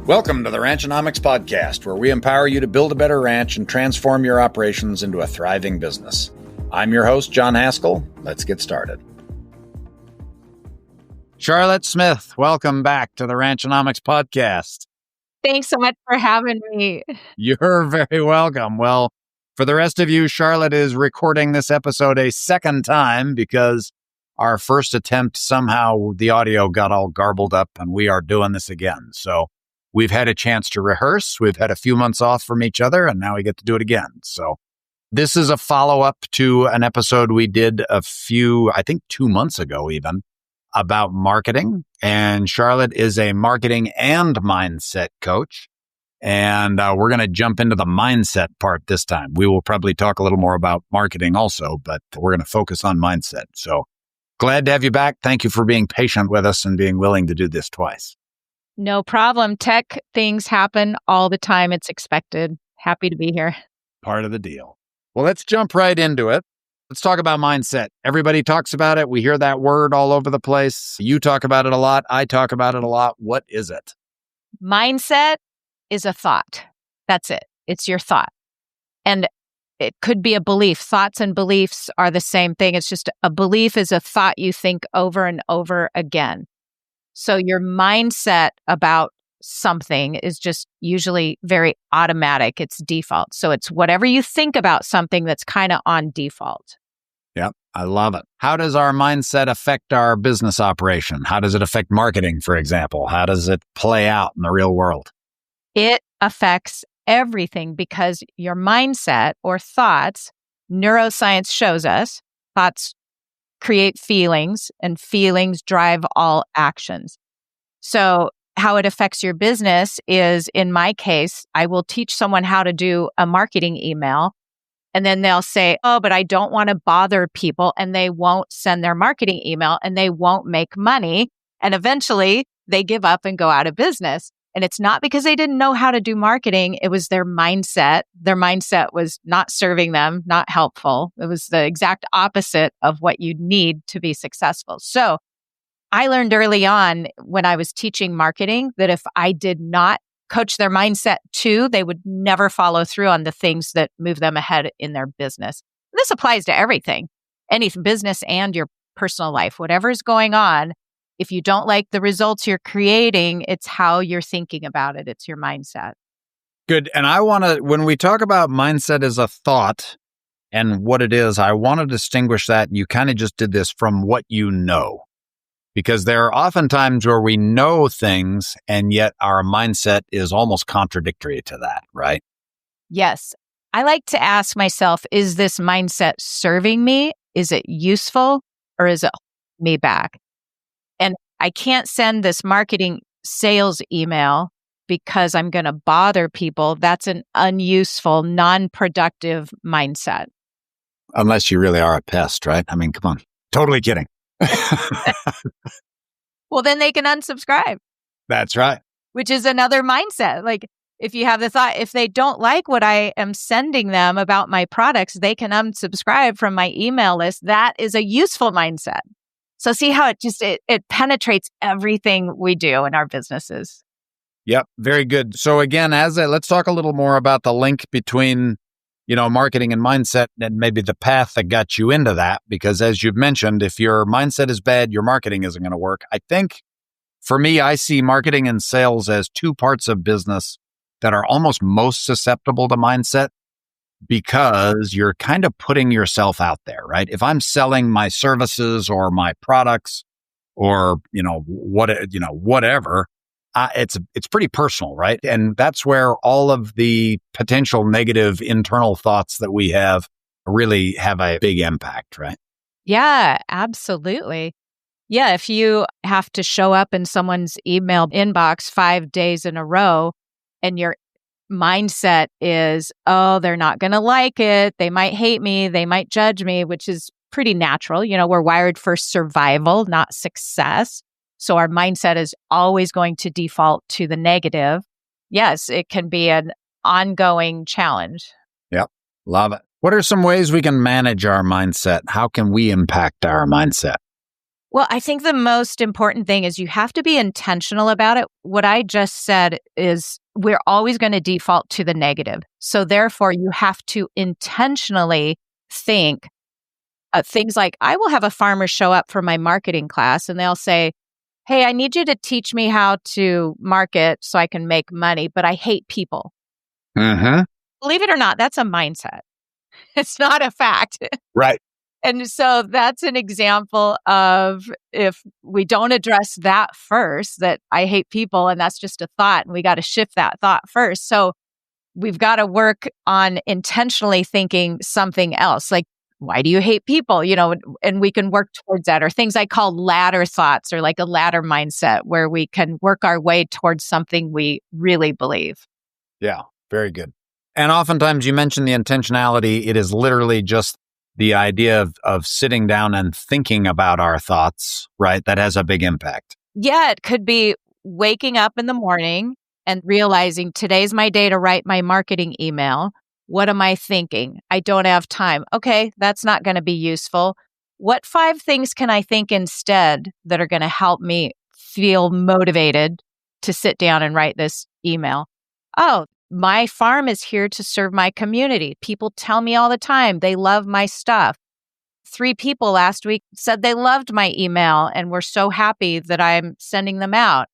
Welcome to the Ranchonomics Podcast, where we empower you to build a better ranch and transform your operations into a thriving business. I'm your host, John Haskell. Let's get started. Charlotte Smith, welcome back to the Ranchonomics Podcast. Thanks so much for having me. You're very welcome. Well, for the rest of you, Charlotte is recording this episode a second time because our first attempt, somehow the audio got all garbled up and we are doing this again. So we've had a chance to rehearse. We've had a few months off from each other, and now we get to do it again. So this is a follow-up to an episode we did I think 2 months ago even, about marketing. And Charlotte is a marketing and mindset coach. And we're going to jump into the mindset part this time. We will probably talk a little more about marketing also, but we're going to focus on mindset. So glad to have you back. Thank you for being patient with us and being willing to do this twice. No problem. Tech things happen all the time. It's expected. Happy to be here. Part of the deal. Well, let's jump right into it. Let's talk about mindset. Everybody talks about it. We hear that word all over the place. You talk about it a lot. I talk about it a lot. What is it? Mindset is a thought. That's it. It's your thought. And it could be a belief. Thoughts and beliefs are the same thing. It's just a belief is a thought you think over and over again. So your mindset about something is just usually very automatic. It's default. So it's whatever you think about something that's kind of on default. Yep, I love it. How does our mindset affect our business operation? How does it affect marketing, for example? How does it play out in the real world? It affects everything because your mindset or thoughts, neuroscience shows us, thoughts create feelings and feelings drive all actions. So how it affects your business is, in my case, I will teach someone how to do a marketing email and then they'll say, oh, but I don't want to bother people, and they won't send their marketing email and they won't make money. And eventually they give up and go out of business. And it's not because they didn't know how to do marketing. It was their mindset. Their mindset was not serving them, not helpful. It was the exact opposite of what you need to be successful. So I learned early on when I was teaching marketing that if I did not coach their mindset too, they would never follow through on the things that move them ahead in their business. This applies to everything, any business and your personal life, whatever's going on. If you don't like the results you're creating, it's how you're thinking about it. It's your mindset. Good. And I want to, when we talk about mindset as a thought and what it is, I want to distinguish that. You kind of just did this from what you know, because there are often times where we know things and yet our mindset is almost contradictory to that, right? Yes. I like to ask myself, is this mindset serving me? Is it useful, or is it holding me back? And I can't send this marketing sales email because I'm going to bother people. That's an unuseful, non-productive mindset. Unless you really are a pest, right? I mean, come on. Totally kidding. Well, then they can unsubscribe. That's right. Which is another mindset. Like if you have the thought, if they don't like what I am sending them about my products, they can unsubscribe from my email list. That is a useful mindset. So see how it penetrates everything we do in our businesses. Yep. Very good. So again, let's talk a little more about the link between, marketing and mindset and maybe the path that got you into that. Because as you've mentioned, if your mindset is bad, your marketing isn't going to work. I think for me, I see marketing and sales as two parts of business that are almost most susceptible to mindset, because you're kind of putting yourself out there, right? If I'm selling my services or my products or, whatever, it's pretty personal, right? And that's where all of the potential negative internal thoughts that we have really have a big impact, right? Yeah, absolutely. Yeah, if you have to show up in someone's email inbox 5 days in a row and your mindset is, oh, they're not going to like it. They might hate me. They might judge me, which is pretty natural. We're wired for survival, not success. So our mindset is always going to default to the negative. Yes, it can be an ongoing challenge. Yep. Love it. What are some ways we can manage our mindset? How can we impact our mindset? Well, I think the most important thing is you have to be intentional about it. What I just said is we're always going to default to the negative. So therefore, you have to intentionally think things like I will have a farmer show up for my marketing class and they'll say, "Hey, I need you to teach me how to market so I can make money, but I hate people." Mm-hmm. Believe it or not, that's a mindset. It's not a fact. Right. And so that's an example of if we don't address that first, that I hate people and that's just a thought, and we got to shift that thought first. So we've got to work on intentionally thinking something else. Like, why do you hate people? And we can work towards that, or things I call ladder thoughts, or like a ladder mindset where we can work our way towards something we really believe. Yeah, very good. And oftentimes you mention the intentionality. It is literally just the idea of sitting down and thinking about our thoughts, right? That has a big impact. Yeah, it could be waking up in the morning and realizing today's my day to write my marketing email. What am I thinking? I don't have time. Okay, that's not going to be useful. What 5 things can I think instead that are going to help me feel motivated to sit down and write this email? Oh, my farm is here to serve my community. People tell me all the time they love my stuff. 3 people last week said they loved my email and were so happy that I'm sending them out.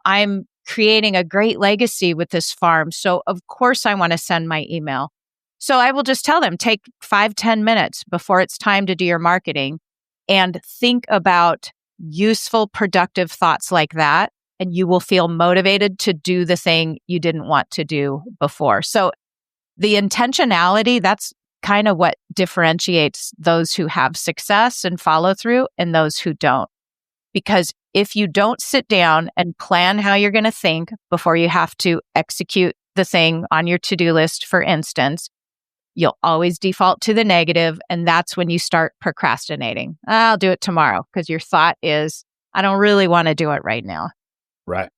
I'm creating a great legacy with this farm. So of course I want to send my email. So I will just tell them, take 5-10 minutes before it's time to do your marketing and think about useful, productive thoughts like that. And you will feel motivated to do the thing you didn't want to do before. So the intentionality, that's kind of what differentiates those who have success and follow through and those who don't. Because if you don't sit down and plan how you're going to think before you have to execute the thing on your to-do list, for instance, you'll always default to the negative. And that's when you start procrastinating. I'll do it tomorrow, because your thought is, I don't really want to do it right now. Right.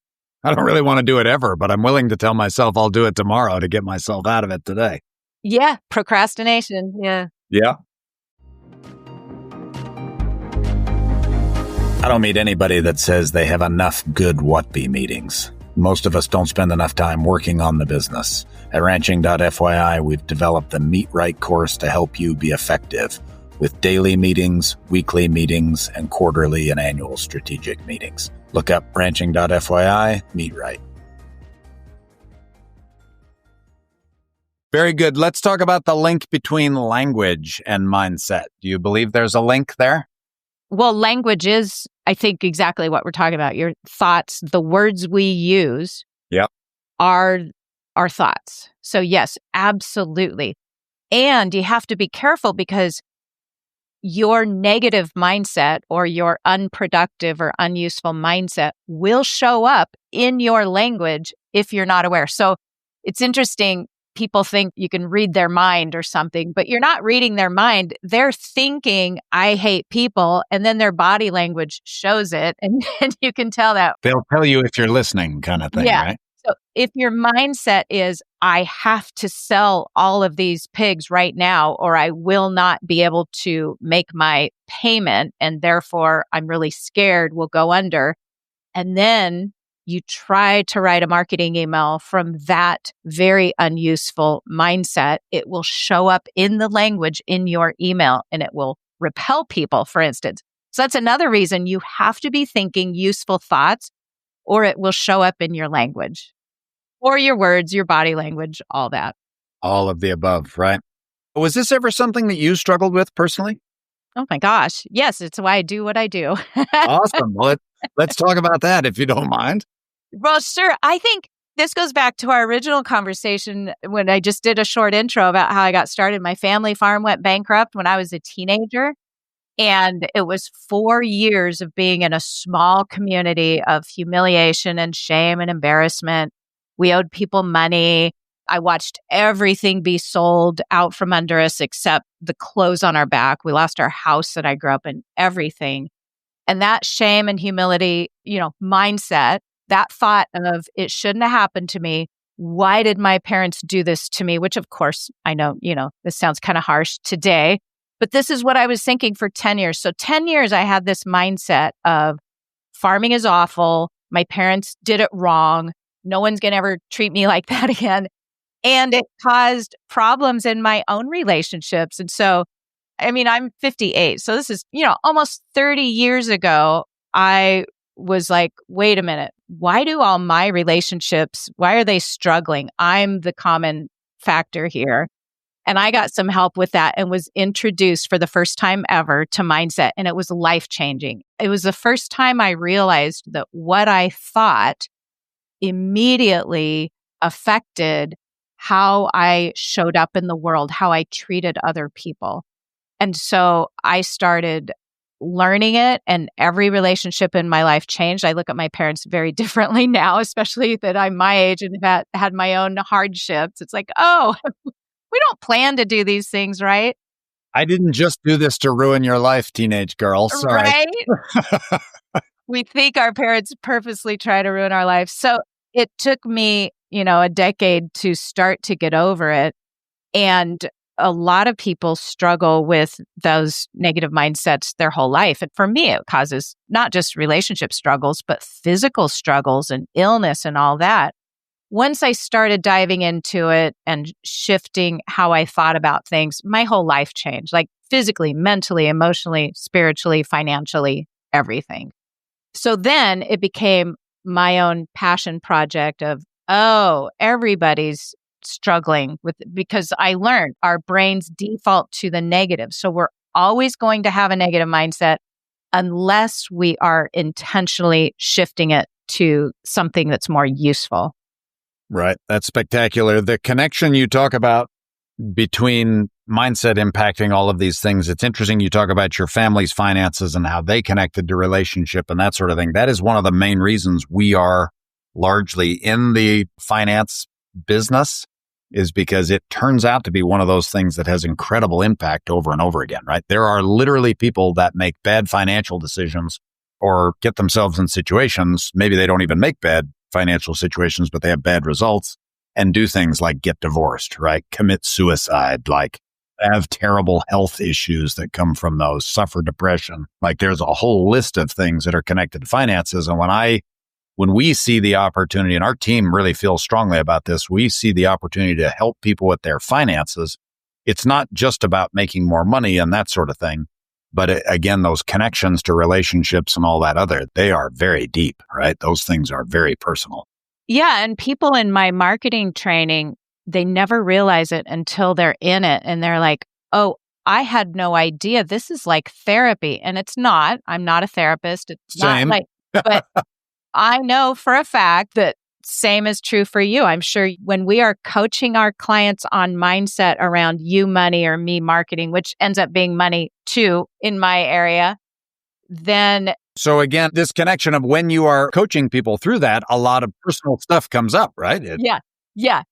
I don't really want to do it ever, but I'm willing to tell myself I'll do it tomorrow to get myself out of it today. Yeah. Procrastination. Yeah. Yeah. I don't meet anybody that says they have enough good what-be meetings. Most of us don't spend enough time working on the business. At ranching.fyi, we've developed the Meet Right course to help you be effective with daily meetings, weekly meetings, and quarterly and annual strategic meetings. Look up ranching.fyi, Meet Right. Very good. Let's talk about the link between language and mindset. Do you believe there's a link there? Well, language is, I think, exactly what we're talking about. Your thoughts, the words we use are our thoughts. So yes, absolutely. And you have to be careful, because your negative mindset or your unproductive or unuseful mindset will show up in your language if you're not aware. So it's interesting. People think you can read their mind or something, but you're not reading their mind. They're thinking, I hate people. And then their body language shows it. And you can tell that. They'll tell you if you're listening, kind of thing, right? So if your mindset is, I have to sell all of these pigs right now, or I will not be able to make my payment, and therefore I'm really scared we'll go under. And then you try to write a marketing email from that very unuseful mindset, it will show up in the language in your email and it will repel people, for instance. So that's another reason you have to be thinking useful thoughts, or it will show up in your language or your words, your body language, all that. All of the above, right? Was this ever something that you struggled with personally? Oh my gosh. Yes, it's why I do what I do. Awesome. Well, let's talk about that if you don't mind. Well, sure. I think this goes back to our original conversation when I just did a short intro about how I got started. My family farm went bankrupt when I was a teenager. And it was 4 years of being in a small community of humiliation and shame and embarrassment. We owed people money. I watched everything be sold out from under us except the clothes on our back. We lost our house that I grew up in, everything. And that shame and humility, mindset, that thought of it shouldn't have happened to me. Why did my parents do this to me? Which of course, I know, this sounds kind of harsh today, But this is what I was thinking for 10 years. So 10 years, I had this mindset of farming is awful. My parents did it wrong. No one's going to ever treat me like that again. And it caused problems in my own relationships. And so, I mean, I'm 58. So this is, almost 30 years ago, I was like, wait a minute. Why do all my relationships, why are they struggling? I'm the common factor here. And I got some help with that and was introduced for the first time ever to mindset. And it was life-changing. It was the first time I realized that what I thought immediately affected how I showed up in the world, how I treated other people. And so I started learning it, and every relationship in my life changed. I look at my parents very differently now, especially that I'm my age and had my own hardships. It's like, oh, we don't plan to do these things, right? I didn't just do this to ruin your life, teenage girl. Sorry. Right? We think our parents purposely try to ruin our lives. So it took me, a decade to start to get over it. And a lot of people struggle with those negative mindsets their whole life. And for me, it causes not just relationship struggles, but physical struggles and illness and all that. Once I started diving into it and shifting how I thought about things, my whole life changed, like physically, mentally, emotionally, spiritually, financially, everything. So then it became my own passion project of, everybody's struggling with, because I learned our brains default to the negative. So we're always going to have a negative mindset unless we are intentionally shifting it to something that's more useful. Right. That's spectacular. The connection you talk about between mindset impacting all of these things, it's interesting you talk about your family's finances and how they connected to relationship and that sort of thing. That is one of the main reasons we are largely in the finance business, is because it turns out to be one of those things that has incredible impact over and over again, right? There are literally people that make bad financial decisions or get themselves in situations, maybe they don't even make bad financial situations, but they have bad results and do things like get divorced, right? Commit suicide, like have terrible health issues that come from those, suffer depression. Like there's a whole list of things that are connected to finances. And when we see the opportunity, and our team really feels strongly about this, we see the opportunity to help people with their finances. It's not just about making more money and that sort of thing. But again, those connections to relationships and all that other, they are very deep, right? Those things are very personal. Yeah. And people in my marketing training, they never realize it until they're in it. And they're like, oh, I had no idea. This is like therapy. And it's not. I'm not a therapist. It's Same. not like, but I know for a fact that same is true for you. I'm sure when we are coaching our clients on mindset around you money or me marketing, which ends up being money too in my area, then. So again, this connection of when you are coaching people through that, a lot of personal stuff comes up, right? Yeah.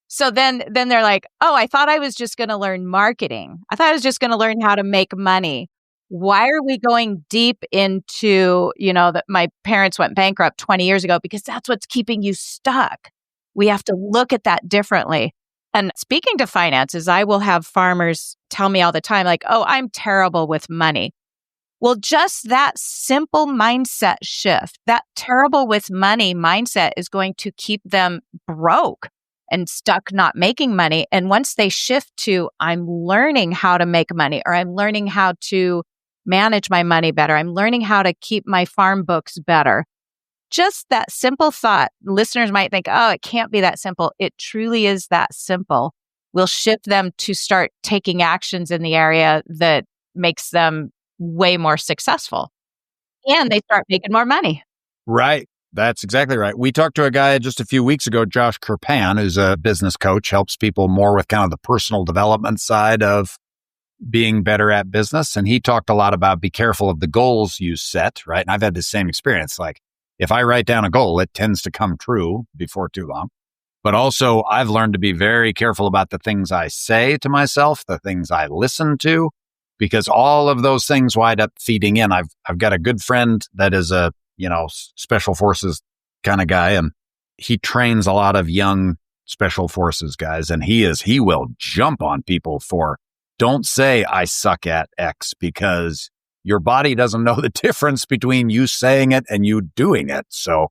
So then they're like, oh, I thought I was just going to learn marketing. I thought I was just going to learn how to make money. Why are we going deep into, that my parents went bankrupt 20 years ago? Because that's what's keeping you stuck. We have to look at that differently. And speaking to finances, I will have farmers tell me all the time, like, oh, I'm terrible with money. Well, just that simple mindset shift, that terrible with money mindset is going to keep them broke and stuck not making money. And once they shift to, I'm learning how to make money, or I'm learning how to manage my money better, I'm learning how to keep my farm books better. Just that simple thought, listeners might think, oh, it can't be that simple. It truly is that simple. We'll shift them to start taking actions in the area that makes them way more successful. And they start making more money. Right. That's exactly right. We talked to a guy just a few weeks ago, Josh Kirpan, who's a business coach, helps people more with kind of the personal development side of being better at business. And he talked a lot about be careful of the goals you set, right? And I've had the same experience. Like if I write down a goal, it tends to come true before too long. But also I've learned to be very careful about the things I say to myself, the things I listen to, because all of those things wind up feeding in. I've got a good friend that is a, special forces kind of guy, and he trains a lot of young special forces guys. And he will jump on people for Don't say I suck at X, because your body doesn't know the difference between you saying it and you doing it. So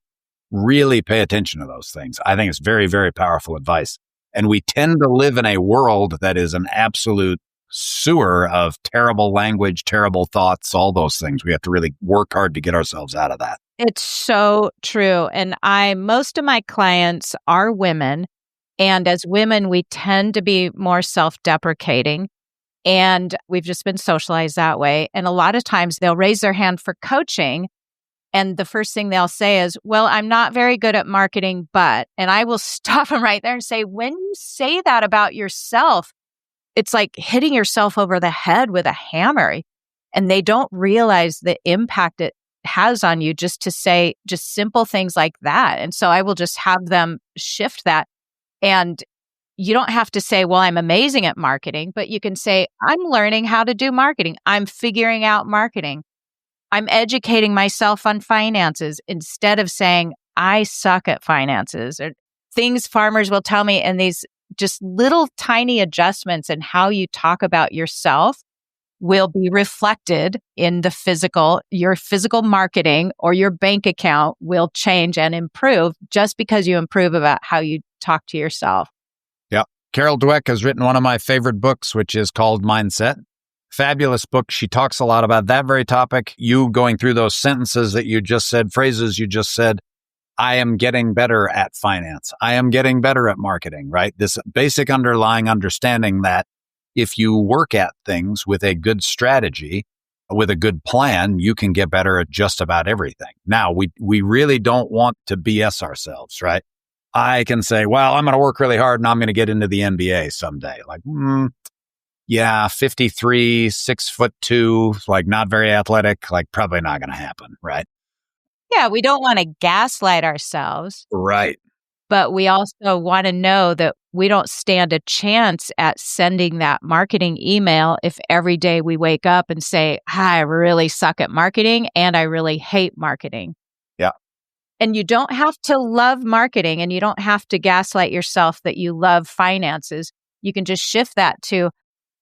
really pay attention to those things. I think it's very, very powerful advice. And we tend to live in a world that is an absolute sewer of terrible language, terrible thoughts, all those things. We have to really work hard to get ourselves out of that. It's so true. And most of my clients are women. And as women, we tend to be more self-deprecating. And we've just been socialized that way. And a lot of times they'll raise their hand for coaching. And the first thing they'll say is, well, I'm not very good at marketing, but, and I will stop them right there and say, when you say that about yourself, it's like hitting yourself over the head with a hammer. And they don't realize the impact it has on you just to say just simple things like that. And so I will just have them shift that. And you don't have to say, well, I'm amazing at marketing, but you can say, I'm learning how to do marketing. I'm figuring out marketing. I'm educating myself on finances, instead of saying, I suck at finances, or things farmers will tell me. And these just little tiny adjustments in how you talk about yourself will be reflected in your physical marketing, or your bank account will change and improve just because you improve about how you talk to yourself. Yeah. Carol Dweck has written one of my favorite books, which is called Mindset. Fabulous book. She talks a lot about that very topic. You going through those sentences that you just said, phrases you just said, I am getting better at finance. I am getting better at marketing, right? This basic underlying understanding that if you work at things with a good strategy, with a good plan, you can get better at just about everything. Now, we really don't want to BS ourselves, right? I can say, well, I'm going to work really hard and I'm going to get into the NBA someday. Like, yeah, 53, 6'2", like not very athletic, like probably not going to happen, right? Yeah, we don't want to gaslight ourselves. Right. But we also want to know that we don't stand a chance at sending that marketing email if every day we wake up and say, I really suck at marketing and I really hate marketing. Yeah. And you don't have to love marketing, and you don't have to gaslight yourself that you love finances. You can just shift that to,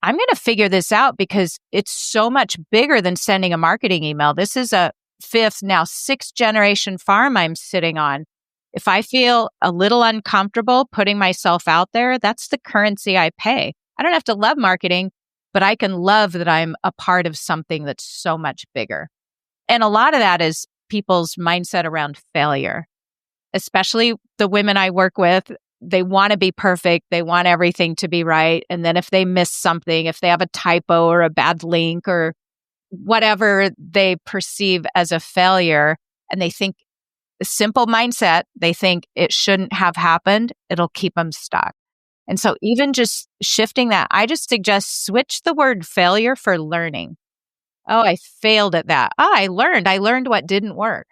I'm going to figure this out because it's so much bigger than sending a marketing email. This is a sixth generation farm I'm sitting on. If I feel a little uncomfortable putting myself out there, that's the currency I pay. I don't have to love marketing, but I can love that I'm a part of something that's so much bigger. And a lot of that is people's mindset around failure, especially the women I work with. They want to be perfect. They want everything to be right. And then if they miss something, if they have a typo or a bad link or whatever they perceive as a failure, and they think a simple mindset, they think it shouldn't have happened, it'll keep them stuck. And so even just shifting that, I just suggest switch the word failure for learning. Oh, I failed at that. Oh, I learned what didn't work.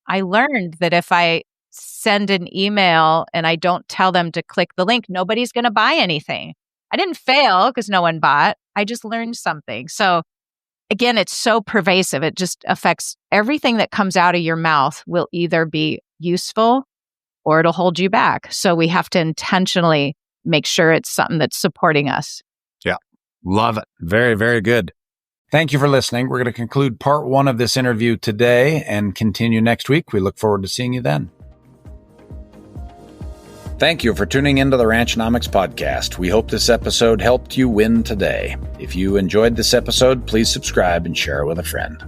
I learned that if I send an email and I don't tell them to click the link, nobody's going to buy anything. I didn't fail because no one bought. I just learned something. So again, it's so pervasive. It just affects everything that comes out of your mouth will either be useful or it'll hold you back. So we have to intentionally make sure it's something that's supporting us. Yeah. Love it. Very, very good. Thank you for listening. We're going to conclude part 1 of this interview today and continue next week. We look forward to seeing you then. Thank you for tuning into the Ranchnomics podcast. We hope this episode helped you win today. If you enjoyed this episode, please subscribe and share it with a friend.